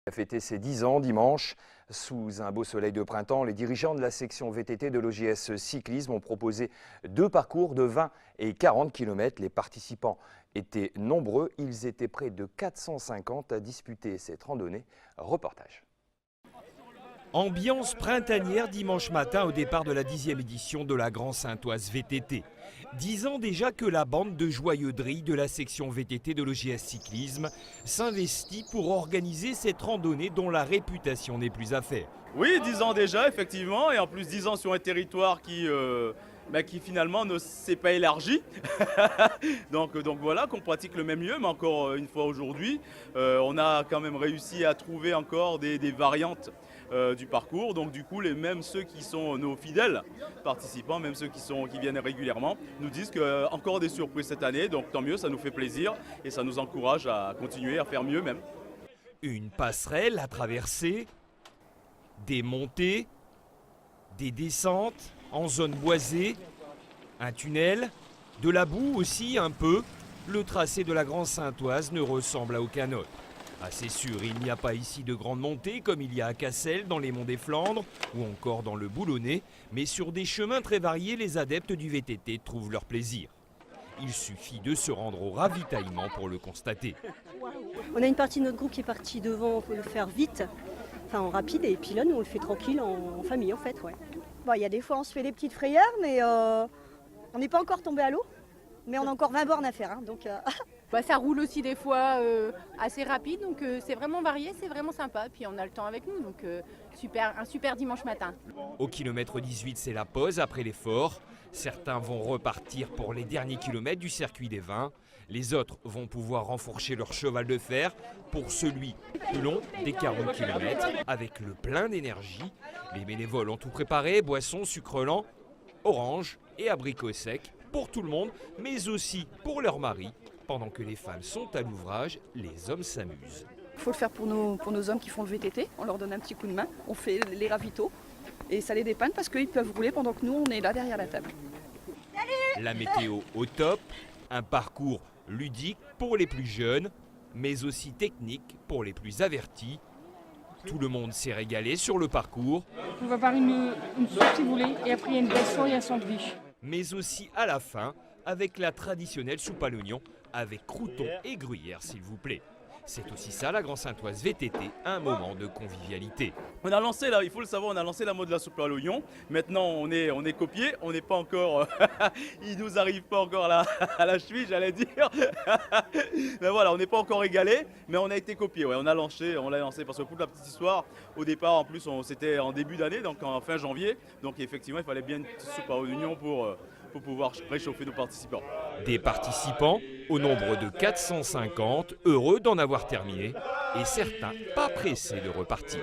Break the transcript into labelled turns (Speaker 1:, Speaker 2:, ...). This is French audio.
Speaker 1: A fêté ses 10 ans dimanche. Sous un beau soleil de printemps, les dirigeants de la section VTT de l'OJS Cyclisme ont proposé 2 parcours de 20 et 40 km. Les participants étaient nombreux. Ils étaient près de 450 à disputer cette randonnée. Reportage.
Speaker 2: Ambiance printanière dimanche matin au départ de la 10e édition de la Grand-Saintoise VTT. 10 ans déjà que la bande de joyeux drilles de la section VTT de l'OJS Cyclisme s'investit pour organiser cette randonnée dont la réputation n'est plus à faire.
Speaker 3: Oui, 10 ans déjà, effectivement, et en plus 10 ans sur un territoire qui finalement ne s'est pas élargi. donc voilà, qu'on pratique le même lieu, mais encore une fois aujourd'hui, on a quand même réussi à trouver encore des variantes du parcours. Donc du coup, même ceux qui sont nos fidèles participants, même ceux qui viennent régulièrement, nous disent qu'il encore des surprises cette année. Donc tant mieux, ça nous fait plaisir et ça nous encourage à continuer à faire mieux même.
Speaker 2: Une passerelle à traverser, des montées, des descentes en zone boisée, un tunnel, de la boue aussi un peu. Le tracé de la Grand-Saintoise ne ressemble à aucun autre. Assez sûr, il n'y a pas ici de grandes montées comme il y a à Cassel, dans les monts des Flandres ou encore dans le Boulonnais, mais sur des chemins très variés, les adeptes du VTT trouvent leur plaisir. Il suffit de se rendre au ravitaillement pour le constater.
Speaker 4: On a une partie de notre groupe qui est partie devant pour le faire vite, enfin en rapide, et puis là nous on le fait tranquille en famille en fait. Ouais. Bon, il y a des fois on se fait des petites frayeurs, mais on n'est pas encore tombé à l'eau, mais on a encore 20 bornes à faire. Donc,
Speaker 5: ça roule aussi des fois assez rapide, donc c'est vraiment varié, c'est vraiment sympa. Puis on a le temps avec nous, donc un super dimanche matin.
Speaker 2: Au kilomètre 18, c'est la pause après l'effort. Certains vont repartir pour les derniers kilomètres du circuit des Vins. Les autres vont pouvoir renfourcher leur cheval de fer pour celui plus long des 40 km avec le plein d'énergie. Les bénévoles ont tout préparé, boissons, sucre lent, orange et abricots secs pour tout le monde, mais aussi pour leurs maris. Pendant que les femmes sont à l'ouvrage, les hommes s'amusent.
Speaker 6: Il faut le faire pour nos hommes qui font le VTT, on leur donne un petit coup de main, on fait les ravitaux et ça les dépanne parce qu'ils peuvent rouler pendant que nous on est là derrière la table.
Speaker 2: La météo au top, un parcours ludique pour les plus jeunes, mais aussi technique pour les plus avertis. Tout le monde s'est régalé sur le parcours.
Speaker 7: On va par une soupe si vous voulez, et après il y a une boisson et un sandwich.
Speaker 2: Mais aussi à la fin, avec la traditionnelle soupe à l'oignon, avec croûtons et gruyère s'il vous plaît. C'est aussi ça la Grand-Saintoise VTT, un moment de convivialité.
Speaker 3: On a lancé, là, il faut le savoir, on a lancé la mode de la soupe à l'oignon. Maintenant on est copié, on n'est pas encore, il nous arrive pas encore à la cheville, j'allais dire. Mais voilà, on n'est pas encore égalé, mais on a été copié. Ouais, on l'a lancé parce que pour la petite histoire, au départ en plus c'était en début d'année, donc en fin janvier. Donc effectivement il fallait bien une petite soupe à l'oignon pour pouvoir réchauffer nos participants.
Speaker 2: Des participants au nombre de 450, heureux d'en avoir terminé, et certains pas pressés de repartir.